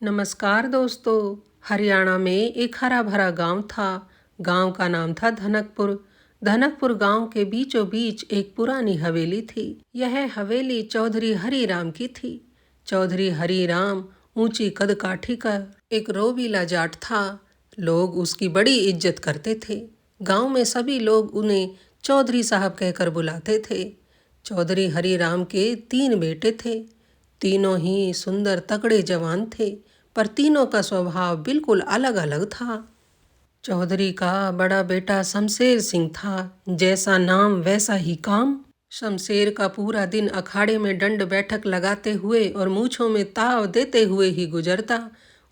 नमस्कार दोस्तों। हरियाणा में एक हरा भरा गांव था। गांव का नाम था धनकपुर। धनकपुर गांव के बीचों बीच एक पुरानी हवेली थी। यह हवेली चौधरी हरी राम की थी। चौधरी हरी राम ऊंची कद काठी का एक रोबीला जाट था। लोग उसकी बड़ी इज्जत करते थे। गांव में सभी लोग उन्हें चौधरी साहब कहकर बुलाते थे। चौधरी हरी राम के 3 बेटे थे। तीनों ही सुंदर तगड़े जवान थे, पर तीनों का स्वभाव बिल्कुल अलग अलग था। चौधरी का बड़ा बेटा शमशेर सिंह था। जैसा नाम वैसा ही काम। शमशेर का पूरा दिन अखाड़े में दंड बैठक लगाते हुए और मूछों में ताव देते हुए ही गुजरता।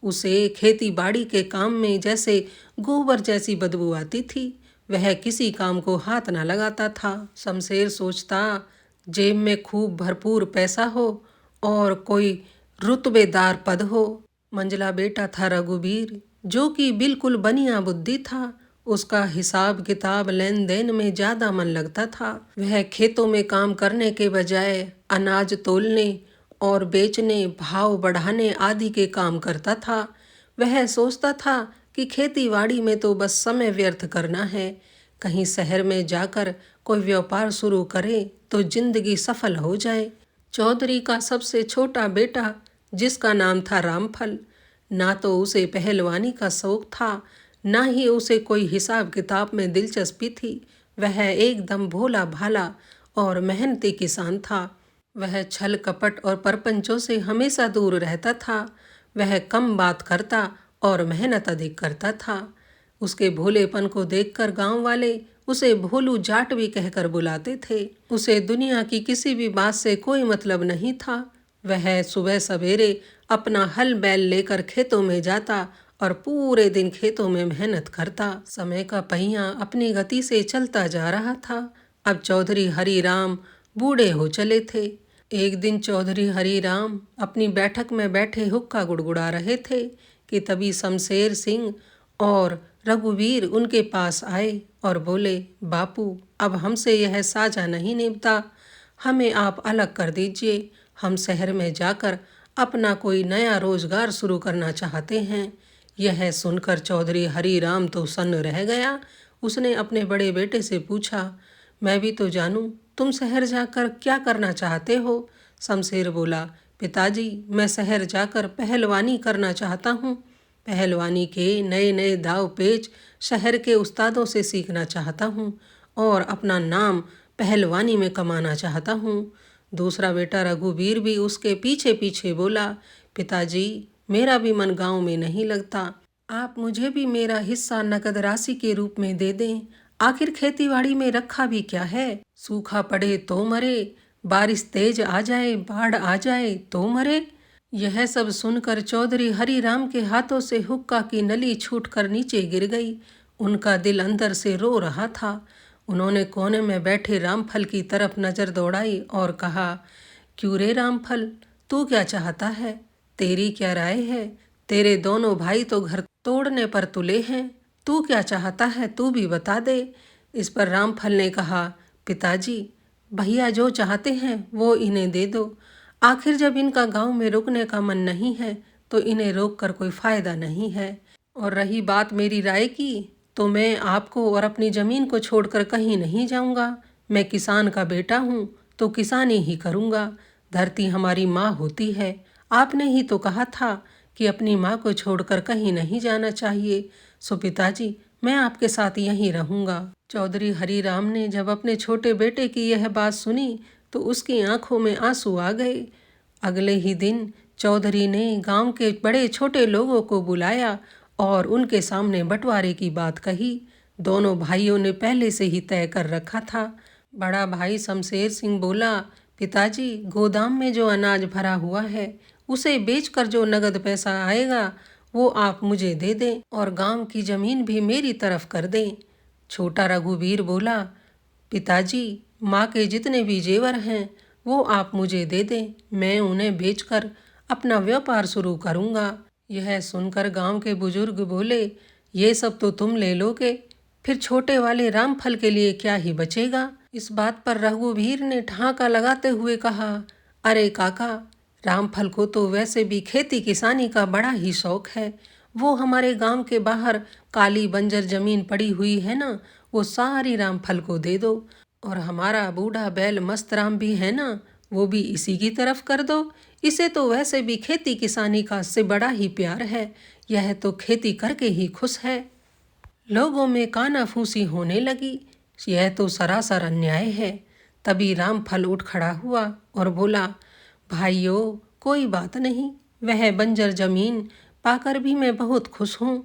उसे खेती बाड़ी के काम में जैसे गोबर जैसी बदबू आती थी। वह किसी काम को हाथ न लगाता था। शमशेर सोचता, जेब में खूब भरपूर पैसा हो और कोई रुतबेदार पद हो। मंझला बेटा था रघुवीर, जो कि बिल्कुल बनिया बुद्धि था। उसका हिसाब किताब लेन देन में ज्यादा मन लगता था। वह खेतों में काम करने के बजाय अनाज तोलने और बेचने, भाव बढ़ाने आदि के काम करता था। वह सोचता था कि खेतीबाड़ी में तो बस समय व्यर्थ करना है। कहीं शहर में जाकर कोई व्यापार शुरू करे तो जिंदगी सफल हो जाए। चौधरी का सबसे छोटा बेटा, जिसका नाम था रामफल, ना तो उसे पहलवानी का शौक था, ना ही उसे कोई हिसाब किताब में दिलचस्पी थी। वह एकदम भोला भाला और मेहनती किसान था। वह छल कपट और परपंचों से हमेशा दूर रहता था। वह कम बात करता और मेहनत अधिक करता था। उसके भोलेपन को देखकर गांव वाले उसे भोलू जाट भी कहकर बुलाते थे। उसे दुनिया की किसी भी बात से कोई मतलब नहीं था। वह सुबह सवेरे अपना हल बैल लेकर खेतों में जाता और पूरे दिन खेतों में मेहनत करता। समय का पहिया अपनी गति से चलता जा रहा था। अब चौधरी हरी राम बूढ़े हो चले थे। एक दिन चौधरी हरी राम अपनी बैठक में बैठे हुक्का गुड़गुड़ा रहे थे कि तभी शमशेर सिंह और रघुवीर उनके पास आए और बोले, बापू, अब हमसे यह साझा नहीं निभता। हमें आप अलग कर दीजिए। हम शहर में जाकर अपना कोई नया रोजगार शुरू करना चाहते हैं। यह सुनकर चौधरी हरी राम तो सन्न रह गया। उसने अपने बड़े बेटे से पूछा, मैं भी तो जानूं, तुम शहर जाकर क्या करना चाहते हो? शमशेर बोला, पिताजी, मैं शहर जाकर पहलवानी करना चाहता हूँ। पहलवानी के नए नए दाव पेच शहर के उस्तादों से सीखना चाहता हूँ और अपना नाम पहलवानी में कमाना चाहता हूँ। दूसरा बेटा रघुवीर भी उसके पीछे पीछे बोला, पिताजी, मेरा भी मन गांव में नहीं लगता। आप मुझे भी मेरा हिस्सा नकद राशि के रूप में दे दें। आखिर खेतीबाड़ी में रखा भी क्या है? सूखा पड़े तो मरे, बारिश तेज आ जाए, बाढ़ आ जाए तो मरे। यह सब सुनकर चौधरी हरी राम के हाथों से हुक्का की नली छूटकर नीचे गिर गई। उनका दिल अंदर से रो रहा था। उन्होंने कोने में बैठे रामफल की तरफ नजर दौड़ाई और कहा, क्यों रे रामफल, तू क्या चाहता है? तेरी क्या राय है? तेरे दोनों भाई तो घर तोड़ने पर तुले हैं। तू क्या चाहता है, तू भी बता दे। इस पर रामफल ने कहा, पिताजी, भैया जो चाहते हैं वो इन्हें दे दो। आखिर जब इनका गांव में रुकने का मन नहीं है तो इन्हें रोककर कोई फायदा नहीं है। और रही बात मेरी राय की, तो मैं आपको और अपनी जमीन को छोड़कर कहीं नहीं जाऊंगा। मैं किसान का बेटा हूँ तो किसानी ही करूँगा। धरती हमारी माँ होती है। आपने ही तो कहा था कि अपनी माँ को छोड़कर कहीं नहीं जाना चाहिए। सो पिताजी, मैं आपके साथ यहीं रहूँगा। चौधरी हरी राम ने जब अपने छोटे बेटे की यह बात सुनी तो उसकी आंखों में आंसू आ गए। अगले ही दिन चौधरी ने गांव के बड़े छोटे लोगों को बुलाया और उनके सामने बंटवारे की बात कही। दोनों भाइयों ने पहले से ही तय कर रखा था। बड़ा भाई शमशेर सिंह बोला, पिताजी, गोदाम में जो अनाज भरा हुआ है उसे बेचकर जो नगद पैसा आएगा वो आप मुझे दे दें और गांव की जमीन भी मेरी तरफ कर दें। छोटा रघुवीर बोला, पिताजी, माँ के जितने भी जेवर हैं वो आप मुझे दे दें। मैं उन्हें बेचकर अपना व्यापार शुरू करूँगा। यह सुनकर गांव के बुजुर्ग बोले, ये सब तो तुम ले लोगे, फिर छोटे वाले रामफल के लिए क्या ही बचेगा? इस बात पर रघुवीर ने ठहाका लगाते हुए कहा, अरे काका, रामफल को तो वैसे भी खेती किसानी का बड़ा ही शौक है। वो हमारे गांव के बाहर काली बंजर जमीन पड़ी हुई है ना, वो सारी रामफल को दे दो। और हमारा बूढ़ा बैल मस्त राम भी है ना, वो भी इसी की तरफ कर दो। इसे तो वैसे भी खेती किसानी का से बड़ा ही प्यार है। यह तो खेती करके ही खुश है। लोगों में कानाफूसी होने लगी। यह तो सरासर अन्याय है। तभी रामफल उठ खड़ा हुआ और बोला, भाइयों, कोई बात नहीं, वह बंजर जमीन पाकर भी मैं बहुत खुश हूँ।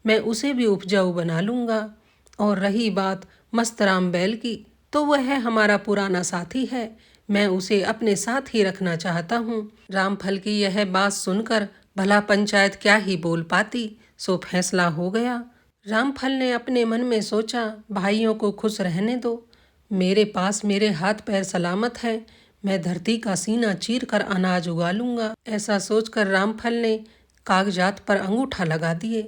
मैं उसे भी उपजाऊ बना लूँगा। और रही बात मस्तराम बैल की, तो वह हमारा पुराना साथी है। मैं उसे अपने साथ ही रखना चाहता हूँ। रामफल की यह बात सुनकर भला पंचायत क्या ही बोल पाती, सो फैसला हो गया। रामफल ने अपने मन में सोचा, भाइयों को खुश रहने दो। मेरे पास मेरे हाथ पैर सलामत है। मैं धरती का सीना चीर कर अनाज उगा लूंगा। ऐसा सोचकर रामफल ने कागजात पर अंगूठा लगा दिए।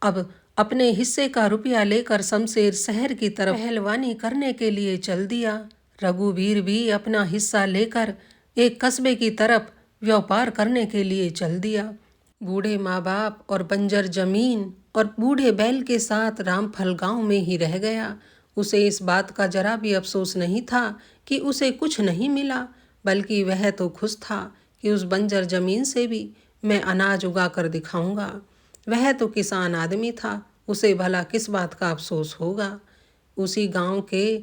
अब अपने हिस्से का रुपया लेकर शमशेर शहर की तरफ पहलवानी करने के लिए चल दिया। रघुवीर भी अपना हिस्सा लेकर एक कस्बे की तरफ व्यापार करने के लिए चल दिया। बूढ़े माँ बाप और बंजर जमीन और बूढ़े बैल के साथ रामफल गांव में ही रह गया। उसे इस बात का जरा भी अफसोस नहीं था कि उसे कुछ नहीं मिला, बल्कि वह तो खुश था कि उस बंजर जमीन से भी मैं अनाज उगा कर दिखाऊंगा। वह तो किसान आदमी था, उसे भला किस बात का अफसोस होगा। उसी गांव के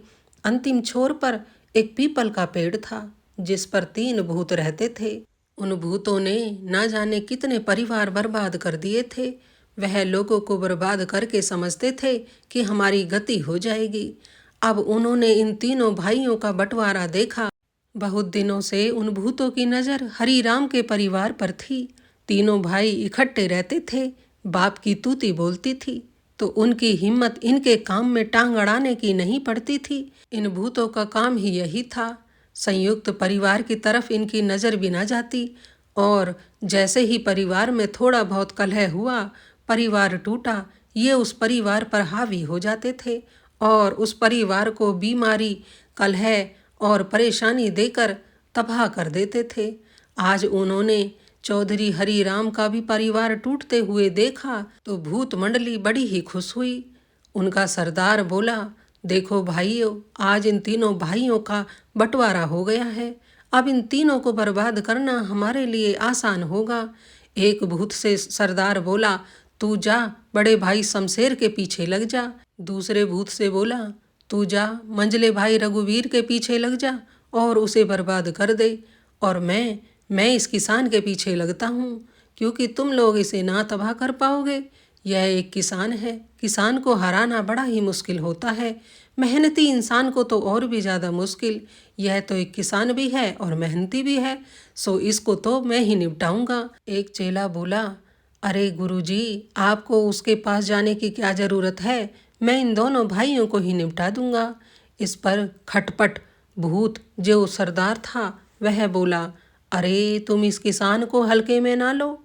अंतिम छोर पर एक पीपल का पेड़ था, जिस पर 3 भूत रहते थे। उन भूतों ने ना जाने कितने परिवार बर्बाद कर दिए थे। वह लोगों को बर्बाद करके समझते थे कि हमारी गति हो जाएगी। अब उन्होंने इन तीनों भाइयों का बंटवारा देखा। बहुत दिनों से उन भूतों की नज़र हरिराम के परिवार पर थी। तीनों भाई इकट्ठे रहते थे। बाप की तूती बोलती थी तो उनकी हिम्मत इनके काम में टांग अड़ाने की नहीं पड़ती थी। इन भूतों का काम ही यही था। संयुक्त परिवार की तरफ इनकी नज़र भी न जाती, और जैसे ही परिवार में थोड़ा बहुत कलह हुआ, परिवार टूटा, ये उस परिवार पर हावी हो जाते थे और उस परिवार को बीमारी, कलह और परेशानी देकर तबाह कर देते थे। आज उन्होंने चौधरी हरिराम का भी परिवार टूटते हुए देखा तो भूत मंडली बड़ी ही खुश हुई। उनका सरदार बोला, देखो भाइयों, आज इन तीनों भाइयों का बंटवारा हो गया है। अब इन तीनों को बर्बाद करना हमारे लिए आसान होगा। एक भूत से सरदार बोला, तू जा बड़े भाई शमशेर के पीछे लग जा। दूसरे भूत से बोला, तू जा मंझले भाई रघुवीर के पीछे लग जा और उसे बर्बाद कर दे। और मैं इस किसान के पीछे लगता हूँ, क्योंकि तुम लोग इसे ना तबाह कर पाओगे। यह एक किसान है। किसान को हराना बड़ा ही मुश्किल होता है, मेहनती इंसान को तो और भी ज़्यादा मुश्किल। यह तो एक किसान भी है और मेहनती भी है, सो इसको तो मैं ही निपटाऊंगा। एक चेला बोला, अरे गुरुजी, आपको उसके पास जाने की क्या ज़रूरत है, मैं इन दोनों भाइयों को ही निपटा दूंगा। इस पर खटपट भूत, जो सरदार था, वह बोला, अरे तुम इस किसान को हल्के में ना लो,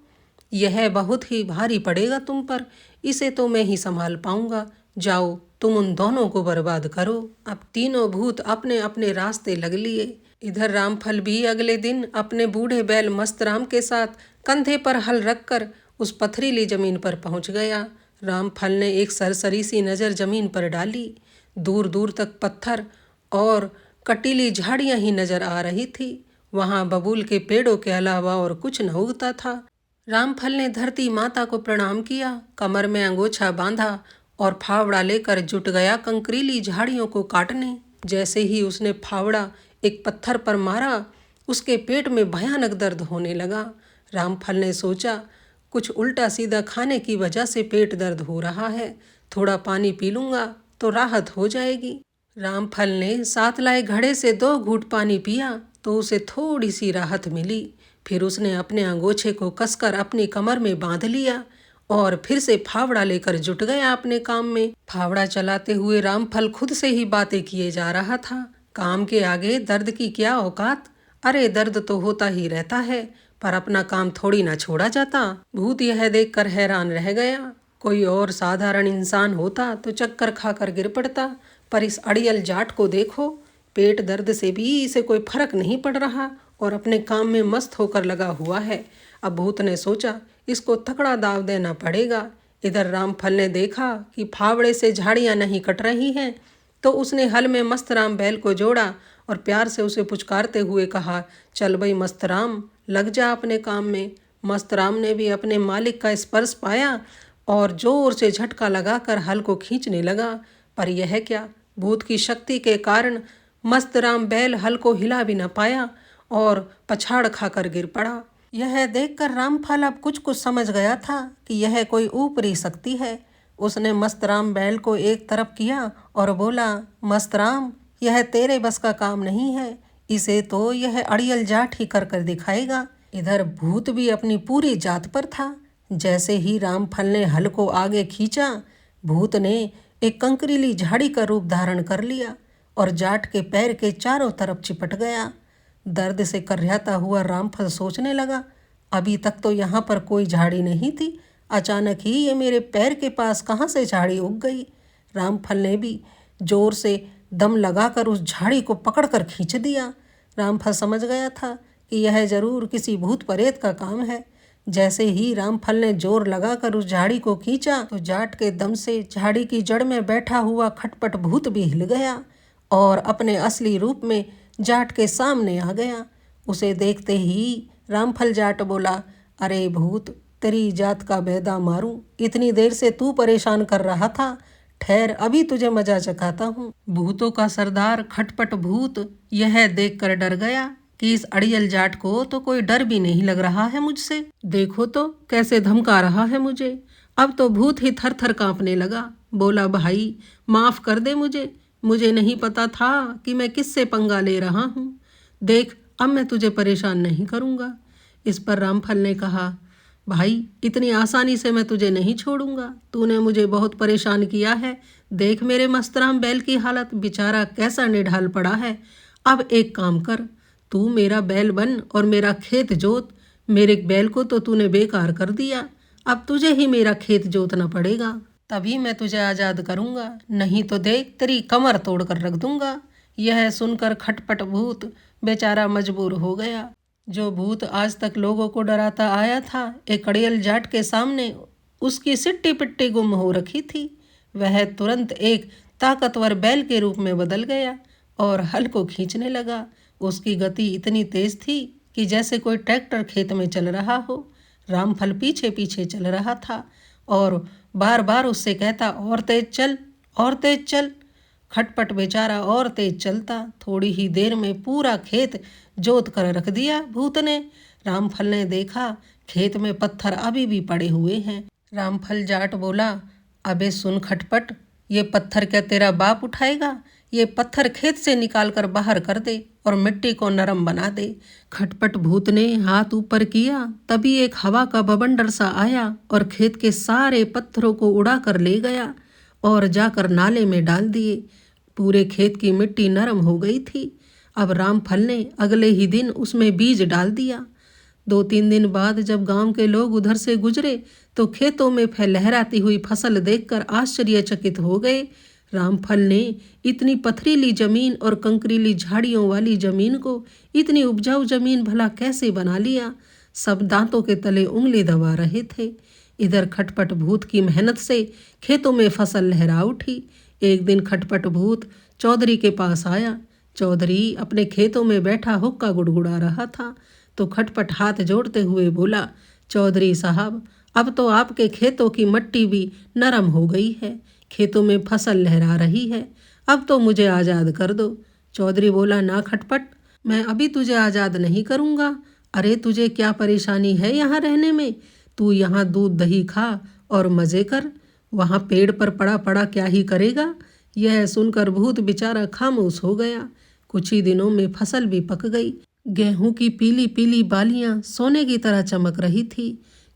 यह बहुत ही भारी पड़ेगा तुम पर। इसे तो मैं ही संभाल पाऊंगा। जाओ तुम उन दोनों को बर्बाद करो। अब तीनों भूत अपने अपने रास्ते लग लिए। इधर रामफल भी अगले दिन अपने बूढ़े बैल मस्तराम के साथ कंधे पर हल रखकर उस पथरीली जमीन पर पहुंच गया। रामफल ने एक सरसरी सी नज़र जमीन पर डाली। दूर दूर तक पत्थर और कटीली झाड़ियां ही नजर आ रही थी। वहां बबूल के पेड़ों के अलावा और कुछ न उगता था। रामफल ने धरती माता को प्रणाम किया, कमर में अंगोछा बांधा और फावड़ा लेकर जुट गया कंकरीली झाड़ियों को काटने। जैसे ही उसने फावड़ा एक पत्थर पर मारा, उसके पेट में भयानक दर्द होने लगा। रामफल ने सोचा, कुछ उल्टा सीधा खाने की वजह से पेट दर्द हो रहा है, थोड़ा पानी पी लूँगा तो राहत हो जाएगी। रामफल ने साथ लाए घड़े से 2 घूंट पानी पिया तो उसे थोड़ी सी राहत मिली। फिर उसने अपने अंगोछे को कसकर अपनी कमर में बांध लिया और फिर से फावड़ा लेकर जुट गया अपने काम में। फावड़ा चलाते हुए रामफल खुद से ही बातें किए जा रहा था। काम के आगे दर्द की क्या औकात। अरे दर्द तो होता ही रहता है, पर अपना काम थोड़ी ना छोड़ा जाता। भूत यह देखकर हैरान रह गया। कोई और साधारण इंसान होता तो चक्कर खाकर गिर पड़ता, पर इस अड़ियल जाट को देखो, पेट दर्द से भी इसे कोई फर्क नहीं पड़ रहा और अपने काम में मस्त होकर लगा हुआ है। अब भूत ने सोचा इसको तकड़ा दाव देना पड़ेगा। इधर रामफल ने देखा कि फावड़े से झाड़ियाँ नहीं कट रही हैं, तो उसने हल में मस्तराम बैल को जोड़ा और प्यार से उसे पुचकारते हुए कहा, चल भाई मस्तराम, लग जा अपने काम में। मस्तराम ने भी अपने मालिक का स्पर्श पाया और जोर से झटका लगाकर हल को खींचने लगा। पर यह क्या, भूत की शक्ति के कारण मस्तराम बैल हल को हिला भी न पाया और पछाड़ खाकर गिर पड़ा। यह देखकर रामफल अब कुछ कुछ समझ गया था कि यह कोई ऊपरी शक्ति है। उसने मस्तराम बैल को एक तरफ किया और बोला, मस्तराम, यह तेरे बस का काम नहीं है, इसे तो यह अड़ियल जाट ही कर दिखाएगा। इधर भूत भी अपनी पूरी जात पर था। जैसे ही रामफल ने हल को आगे खींचा, भूत ने एक कंकरीली झाड़ी का रूप धारण कर लिया और जाट के पैर के चारों तरफ चिपट गया। दर्द से कर्राता हुआ रामफल सोचने लगा, अभी तक तो यहाँ पर कोई झाड़ी नहीं थी, अचानक ही ये मेरे पैर के पास कहाँ से झाड़ी उग गई। रामफल ने भी जोर से दम लगाकर उस झाड़ी को पकड़कर खींच दिया। रामफल समझ गया था कि यह जरूर किसी भूत प्रेत का काम है। जैसे ही रामफल ने जोर लगाकर उस झाड़ी को खींचा तो जाट के दम से झाड़ी की जड़ में बैठा हुआ खटपट भूत भी हिल गया और अपने असली रूप में जाट के सामने आ गया। उसे देखते ही रामफल जाट बोला, अरे भूत, तेरी जात का बेदा मारूं, इतनी देर से तू परेशान कर रहा था, ठहर अभी तुझे मजा चखाता हूँ। भूतों का सरदार खटपट भूत यह देखकर डर गया कि इस अड़ियल जाट को तो कोई डर भी नहीं लग रहा है मुझसे। देखो तो कैसे धमका रहा है मुझे। अब तो भूत ही थर थर कांपने लगा। बोला, भाई माफ कर दे मुझे नहीं पता था कि मैं किससे पंगा ले रहा हूँ। देख, अब मैं तुझे परेशान नहीं करूँगा। इस पर रामफल ने कहा, भाई इतनी आसानी से मैं तुझे नहीं छोड़ूंगा, तूने मुझे बहुत परेशान किया है। देख मेरे मस्तराम बैल की हालत, बेचारा कैसा निढाल पड़ा है। अब एक काम कर, तू मेरा बैल बन और मेरा खेत जोत। मेरे बैल को तो तूने बेकार कर दिया, अब तुझे ही मेरा खेत जोतना पड़ेगा, तभी मैं तुझे आज़ाद करूँगा, नहीं तो देख तेरी कमर तोड़ कर रख दूंगा। यह सुनकर खटपट भूत बेचारा मजबूर हो गया। जो भूत आज तक लोगों को डराता आया था, एक अड़ियल जाट के सामने उसकी सिट्टी पिट्टी गुम हो रखी थी। वह तुरंत एक ताकतवर बैल के रूप में बदल गया और हल को खींचने लगा। उसकी गति इतनी तेज थी कि जैसे कोई ट्रैक्टर खेत में चल रहा हो। रामफल पीछे पीछे चल रहा था और बार बार उससे कहता, और तेज चल, और तेज चल। खटपट बेचारा और तेज चलता। थोड़ी ही देर में पूरा खेत जोत कर रख दिया भूत ने। रामफल ने देखा खेत में पत्थर अभी भी पड़े हुए हैं। रामफल जाट बोला, अबे सुन खटपट, ये पत्थर क्या तेरा बाप उठाएगा? ये पत्थर खेत से निकाल कर बाहर कर दे और मिट्टी को नरम बना दे। खटपट भूत ने हाथ ऊपर किया, तभी एक हवा का बवंडर सा आया और खेत के सारे पत्थरों को उड़ा कर ले गया और जाकर नाले में डाल दिए। पूरे खेत की मिट्टी नरम हो गई थी। अब रामफल ने अगले ही दिन उसमें बीज डाल दिया। 2-3 दिन बाद जब गांव के लोग उधर से गुजरे तो खेतों में लहराती हुई फसल देखकर आश्चर्यचकित हो गए। रामफल ने इतनी पथरीली जमीन और कंकरीली झाड़ियों वाली जमीन को इतनी उपजाऊ जमीन भला कैसे बना लिया। सब दांतों के तले उंगली दबा रहे थे। इधर खटपट भूत की मेहनत से खेतों में फसल लहरा उठी। एक दिन खटपट भूत चौधरी के पास आया। चौधरी अपने खेतों में बैठा हुक्का गुड़गुड़ा रहा था तो खटपट हाथ जोड़ते हुए बोला, चौधरी साहब, अब तो आपके खेतों की मिट्टी भी नरम हो गई है, खेतों में फसल लहरा रही है, अब तो मुझे आज़ाद कर दो। चौधरी बोला, ना खटपट, मैं अभी तुझे आज़ाद नहीं करूँगा। अरे तुझे क्या परेशानी है यहाँ रहने में? तू यहाँ दूध दही खा और मज़े कर, वहाँ पेड़ पर पड़ा पड़ा क्या ही करेगा। यह सुनकर भूत बेचारा खामोश हो गया। कुछ ही दिनों में फसल भी पक गई। गेहूं की पीली पीली बालियां सोने की तरह चमक रही थी।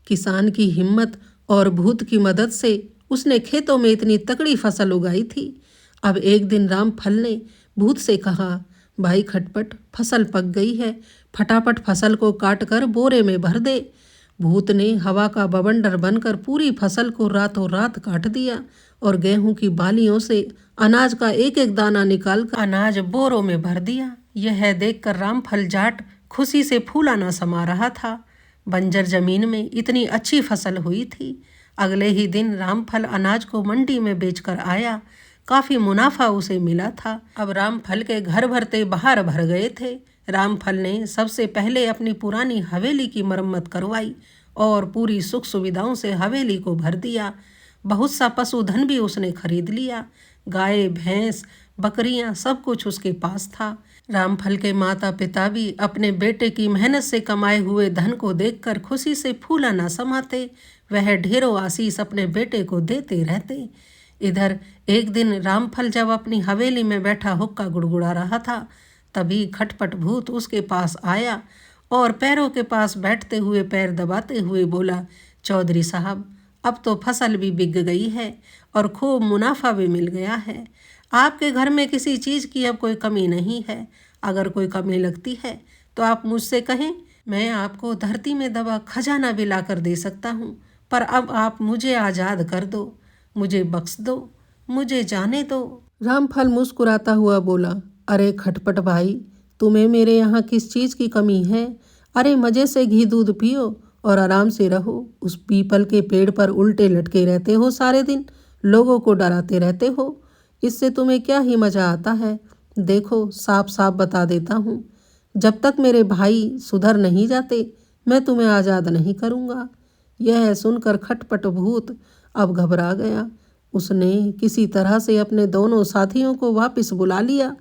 किसान की हिम्मत और भूत की मदद से उसने खेतों में इतनी तगड़ी फसल उगाई थी। अब एक दिन रामफल ने भूत से कहा, भाई खटपट, फसल पक गई है, फटाफट फसल को काट कर बोरे में भर दे। भूत ने हवा का बवंडर बनकर पूरी फसल को रातों रात काट दिया और गेहूं की बालियों से अनाज का एक एक दाना निकाल कर अनाज बोरों में भर दिया। यह देखकर रामफल जाट खुशी से फूला ना समा रहा था। बंजर जमीन में इतनी अच्छी फसल हुई थी। अगले ही दिन रामफल अनाज को मंडी में बेचकर आया। काफी मुनाफा उसे मिला था। अब रामफल के घर भरते बाहर भर गए थे। रामफल ने सबसे पहले अपनी पुरानी हवेली की मरम्मत करवाई और पूरी सुख सुविधाओं से हवेली को भर दिया। बहुत सा पशुधन भी उसने खरीद लिया। गाय, भैंस, बकरियां, सब कुछ उसके पास था। रामफल के माता पिता भी अपने बेटे की मेहनत से कमाए हुए धन को देखकर खुशी से फूला न समाते। वह ढेरों आशीष अपने बेटे को देते रहते। इधर एक दिन रामफल जब अपनी हवेली में बैठा हुक्का गुड़गुड़ा रहा था, तभी खटपट भूत उसके पास आया और पैरों के पास बैठते हुए पैर दबाते हुए बोला, चौधरी साहब, अब तो फसल भी बिक गई है और खूब मुनाफा भी मिल गया है। आपके घर में किसी चीज़ की अब कोई कमी नहीं है। अगर कोई कमी लगती है तो आप मुझसे कहें, मैं आपको धरती में दबा खजाना भी ला कर दे सकता हूँ। पर अब आप मुझे आज़ाद कर दो, मुझे बख्श दो, मुझे जाने दो। रामफल मुस्कुराता हुआ बोला, अरे खटपट भाई, तुम्हें मेरे यहाँ किस चीज़ की कमी है? अरे मज़े से घी दूध पियो और आराम से रहो। उस पीपल के पेड़ पर उल्टे लटके रहते हो सारे दिन, लोगों को डराते रहते हो। इससे तुम्हें क्या ही मज़ा आता है? देखो, साफ साफ बता देता हूँ, जब तक मेरे भाई सुधर नहीं जाते मैं तुम्हें आज़ाद नहीं करूँगा। यह सुनकर खटपट भूत अब घबरा गया। उसने किसी तरह से अपने दोनों साथियों को वापस बुला लिया।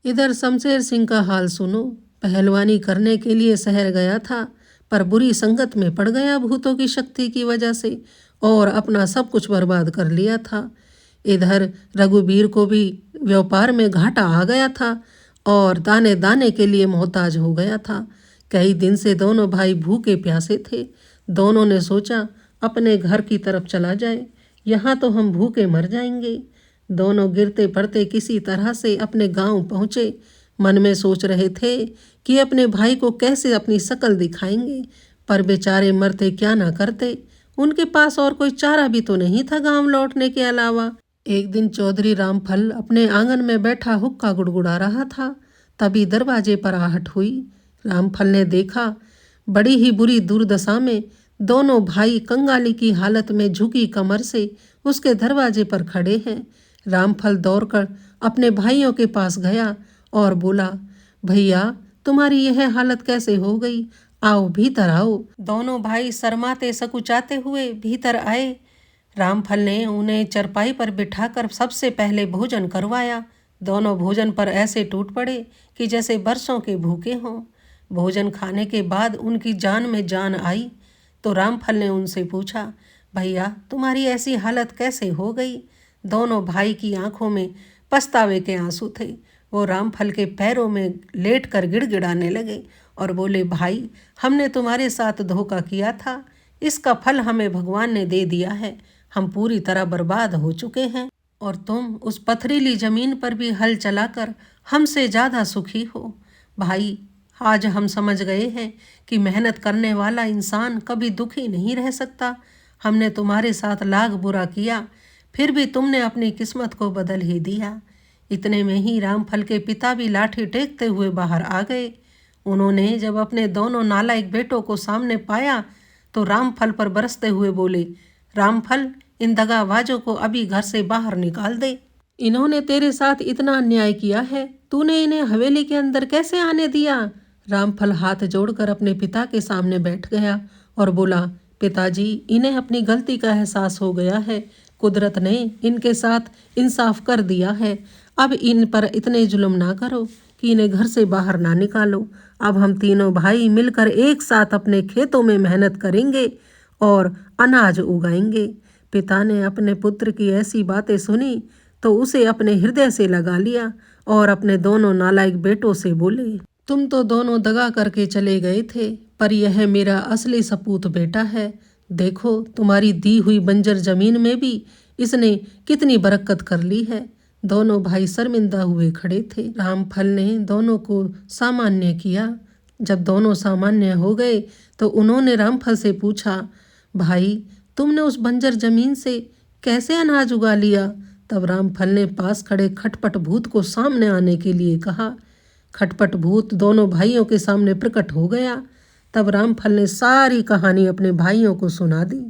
इधर शमशेर सिंह का हाल सुनो। पहलवानी करने के लिए शहर गया था, पर बुरी संगत में पड़ गया भूतों की शक्ति की वजह से और अपना सब कुछ बर्बाद कर लिया था। इधर रघुवीर को भी व्यापार में घाटा आ गया था और दाने दाने के लिए मोहताज हो गया था। कई दिन से दोनों भाई भूखे प्यासे थे। दोनों ने सोचा अपने घर की तरफ चला जाए, यहाँ तो हम भूखे मर जाएंगे। दोनों गिरते पड़ते किसी तरह से अपने गांव पहुँचे। मन में सोच रहे थे कि अपने भाई को कैसे अपनी शकल दिखाएंगे, पर बेचारे मरते क्या ना करते। उनके पास और कोई चारा भी तो नहीं था गांव लौटने के अलावा। एक दिन चौधरी रामफल अपने आंगन में बैठा हुक्का गुड़गुड़ा रहा था, तभी दरवाजे पर आहट हुई। रामफल ने देखा, बड़ी ही बुरी दुर्दशा में दोनों भाई कंगाली की हालत में झुकी कमर से उसके दरवाजे पर खड़े हैं। रामफल दौड़कर अपने भाइयों के पास गया और बोला, भैया, तुम्हारी यह हालत कैसे हो गई? आओ, भीतर आओ। दोनों भाई शर्माते सकुचाते हुए भीतर आए। रामफल ने उन्हें चरपाई पर बिठाकर सबसे पहले भोजन करवाया। दोनों भोजन पर ऐसे टूट पड़े कि जैसे बरसों के भूखे हों। भोजन खाने के बाद उनकी जान में जान आई तो रामफल ने उनसे पूछा, भैया, तुम्हारी ऐसी हालत कैसे हो गई? दोनों भाई की आंखों में पछतावे के आंसू थे। वो रामफल के पैरों में लेटकर गिड़गिड़ाने लगे और बोले, भाई, हमने तुम्हारे साथ धोखा किया था, इसका फल हमें भगवान ने दे दिया है। हम पूरी तरह बर्बाद हो चुके हैं और तुम उस पथरीली जमीन पर भी हल चलाकर हमसे ज़्यादा सुखी हो। भाई, आज हम समझ गए हैं कि मेहनत करने वाला इंसान कभी दुखी नहीं रह सकता। हमने तुम्हारे साथ लाख बुरा किया, फिर भी तुमने अपनी किस्मत को बदल ही दिया। इतने में ही रामफल के पिता भी लाठी टेकते हुए बाहर आ गए। उन्होंने जब अपने दोनों नालायक बेटों को सामने पाया तो रामफल पर बरसते हुए बोले, रामफल, इन दगाबाजों को अभी घर से बाहर निकाल दे। इन्होंने तेरे साथ इतना अन्याय किया है, तूने इन्हें हवेली के अंदर कैसे आने दिया? रामफल हाथ जोड़कर अपने पिता के सामने बैठ गया और बोला, पिताजी, इन्हें अपनी गलती का एहसास हो गया है। कुदरत ने इनके साथ इंसाफ कर दिया है। अब इन पर इतने जुल्म ना करो कि इन्हें घर से बाहर ना निकालो। अब हम तीनों भाई मिलकर एक साथ अपने खेतों में मेहनत करेंगे और अनाज उगाएंगे। पिता ने अपने पुत्र की ऐसी बातें सुनी तो उसे अपने हृदय से लगा लिया और अपने दोनों नालायक बेटों से बोले, तुम तो दोनों दगा करके चले गए थे, पर यह मेरा असली सपूत बेटा है। देखो, तुम्हारी दी हुई बंजर जमीन में भी इसने कितनी बरकत कर ली है। दोनों भाई शर्मिंदा हुए खड़े थे। रामफल ने दोनों को सामान्य किया। जब दोनों सामान्य हो गए तो उन्होंने रामफल से पूछा, भाई, तुमने उस बंजर जमीन से कैसे अनाज उगा लिया? तब रामफल ने पास खड़े खटपट भूत को सामने आने के लिए कहा। खटपट भूत दोनों भाइयों के सामने प्रकट हो गया। तब रामफल ने सारी कहानी अपने भाइयों को सुना दी।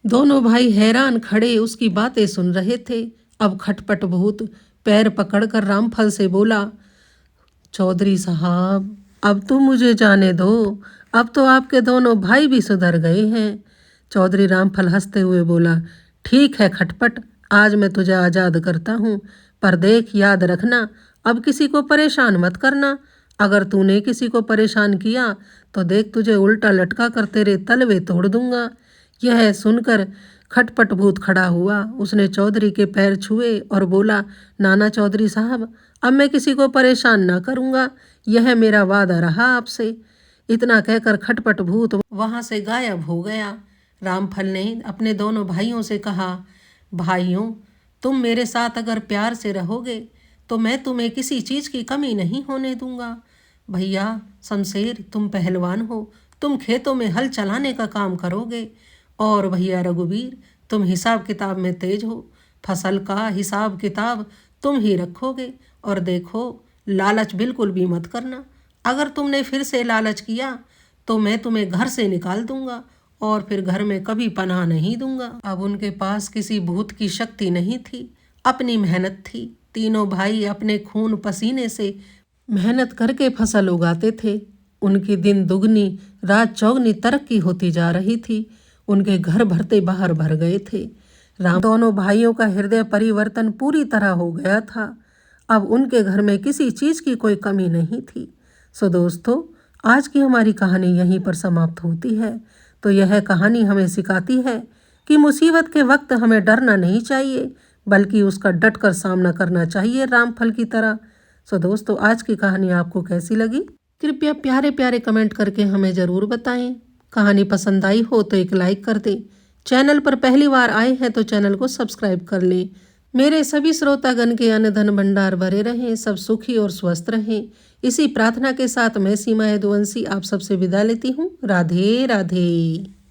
दोनों भाई हैरान खड़े उसकी बातें सुन रहे थे। अब खटपट भूत पैर पकड़कर रामफल से बोला, चौधरी साहब, अब तो मुझे जाने दो, अब तो आपके दोनों भाई भी सुधर गए हैं। चौधरी रामफल हंसते हुए बोला, ठीक है खटपट, आज मैं तुझे आज़ाद करता हूँ, पर देख याद रखना, अब किसी को परेशान मत करना। अगर तूने किसी को परेशान किया तो देख तुझे उल्टा लटका कर तेरे तलवे तोड़ दूंगा। यह सुनकर खटपट भूत खड़ा हुआ। उसने चौधरी के पैर छुए और बोला, नाना चौधरी साहब, अब मैं किसी को परेशान ना करूँगा, यह मेरा वादा रहा आपसे। इतना कहकर खटपट भूत वहाँ से गायब हो गया। रामफल ने अपने दोनों भाइयों से कहा, भाइयों, तुम मेरे साथ अगर प्यार से रहोगे तो मैं तुम्हें किसी चीज़ की कमी नहीं होने दूंगा। भैया शमशेर, तुम पहलवान हो, तुम खेतों में हल चलाने का काम करोगे, और भैया रघुवीर, तुम हिसाब किताब में तेज हो, फसल का हिसाब किताब तुम ही रखोगे। और देखो, लालच बिल्कुल भी मत करना, अगर तुमने फिर से लालच किया तो मैं तुम्हें घर से निकाल दूंगा और फिर घर में कभी पनाह नहीं दूंगा। अब उनके पास किसी भूत की शक्ति नहीं थी, अपनी मेहनत थी। तीनों भाई अपने खून पसीने से मेहनत करके फसल उगाते थे। उनकी दिन दुगनी रात चौगनी तरक्की होती जा रही थी। उनके घर भरते बाहर भर गए थे। दोनों भाइयों का हृदय परिवर्तन पूरी तरह हो गया था। अब उनके घर में किसी चीज़ की कोई कमी नहीं थी। सो दोस्तों, आज की हमारी कहानी यहीं पर समाप्त होती है। तो यह कहानी हमें सिखाती है कि मुसीबत के वक्त हमें डरना नहीं चाहिए, बल्कि उसका डटकर सामना करना चाहिए, रामफल की तरह। सो दोस्तों, आज की कहानी आपको कैसी लगी? कृपया प्यारे प्यारे कमेंट करके हमें ज़रूर बताएं। कहानी पसंद आई हो तो एक लाइक कर दें। चैनल पर पहली बार आए हैं तो चैनल को सब्सक्राइब कर लें। मेरे सभी श्रोतागण के अन्न धन भंडार भरे रहें, सब सुखी और स्वस्थ रहें। इसी प्रार्थना के साथ मैं सीमा यदुवंशी आप सबसे विदा लेती हूँ। राधे राधे।